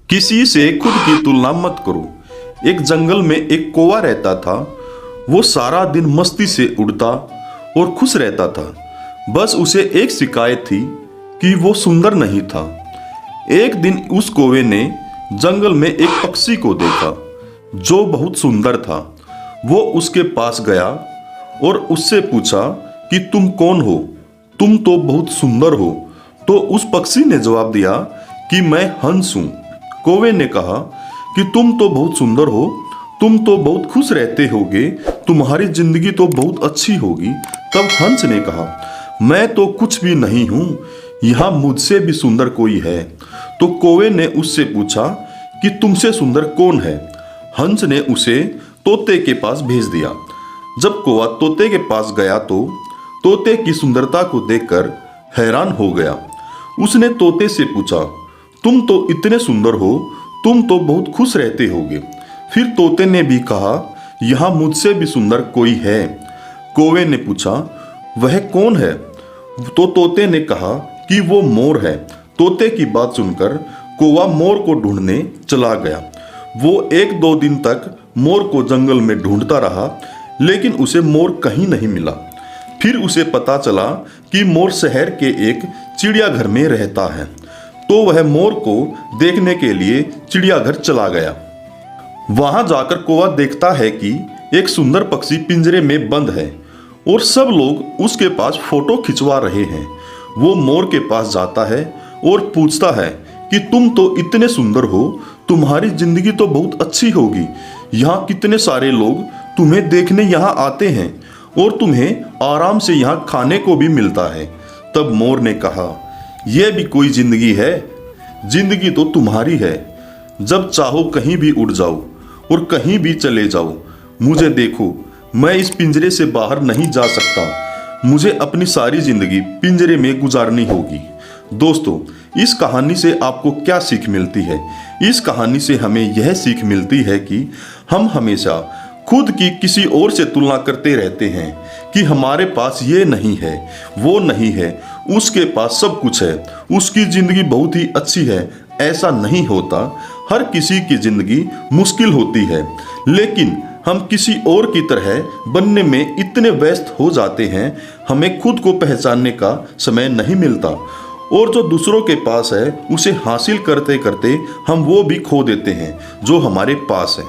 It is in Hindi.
किसी से खुद की तुलना मत करो। एक जंगल में एक कौवा रहता था। वो सारा दिन मस्ती से उड़ता और खुश रहता था। बस उसे एक शिकायत थी कि वो सुंदर नहीं था। एक दिन उस कौवे ने जंगल में एक पक्षी को देखा जो बहुत सुंदर था। वो उसके पास गया और उससे पूछा कि तुम कौन हो? तुम तो बहुत सुंदर हो। तो उस पक्षी ने जवाब दिया कि मैं हंस हूं। कौवे ने कहा कि तुम तो बहुत सुंदर हो, तुम तो बहुत खुश रहते होगे, तुम्हारी जिंदगी तो बहुत अच्छी होगी। तब हंस ने कहा, मैं तो कुछ भी नहीं हूं, यहाँ मुझसे भी सुंदर कोई है। तो कौवे ने उससे पूछा कि तुमसे सुंदर कौन है? हंस ने उसे तोते के पास भेज दिया। जब कौवा तोते के पास गया तो तोते की सुंदरता को देखकर हैरान हो गया। उसने तोते से पूछा, तुम तो इतने सुंदर हो, तुम तो बहुत खुश रहते होगे। फिर तोते ने भी कहा, यहाँ मुझसे भी सुंदर कोई है। कौवे ने पूछा, वह कौन है? तो तोते ने कहा कि वो मोर है। तोते की बात सुनकर कौवा मोर को ढूंढने चला गया। वो 1-2 दिन तक मोर को जंगल में ढूंढता रहा, लेकिन उसे मोर कहीं नहीं मिला। फिर उसे पता चला कि मोर शहर के एक चिड़ियाघर में रहता है। तो वह मोर को देखने के लिए चिड़ियाघर चला गया। वहां जाकर कौवा देखता है कि एक सुंदर पक्षी पिंजरे में बंद है और सब लोग उसके पास फोटो खिंचवा रहे हैं। वो मोर के पास जाता है और पूछता है कि तुम तो इतने सुंदर हो, तुम्हारी जिंदगी तो बहुत अच्छी होगी। यहाँ कितने सारे लोग तुम्हें देखने यहाँ आते हैं और तुम्हें आराम से यहाँ खाने को भी मिलता है। तब मोर ने कहा, यह भी कोई जिंदगी है? जिंदगी तो तुम्हारी है। जब चाहो कहीं भी उड़ जाओ और कहीं भी चले जाओ। मुझे देखो, मैं इस पिंजरे से बाहर नहीं जा सकता। मुझे अपनी सारी जिंदगी पिंजरे में गुजारनी होगी। दोस्तों, इस कहानी से आपको क्या सीख मिलती है? इस कहानी से हमें यह सीख मिलती है कि हम हमेशा खुद की किसी और से तुलना करते रहते हैं कि हमारे पास ये नहीं है, वो नहीं है, उसके पास सब कुछ है, उसकी जिंदगी बहुत ही अच्छी है। ऐसा नहीं होता। हर किसी की जिंदगी मुश्किल होती है, लेकिन हम किसी और की तरह बनने में इतने व्यस्त हो जाते हैं, हमें खुद को पहचानने का समय नहीं मिलता। और जो दूसरों के पास है उसे हासिल करते करते हम वो भी खो देते हैं जो हमारे पास है।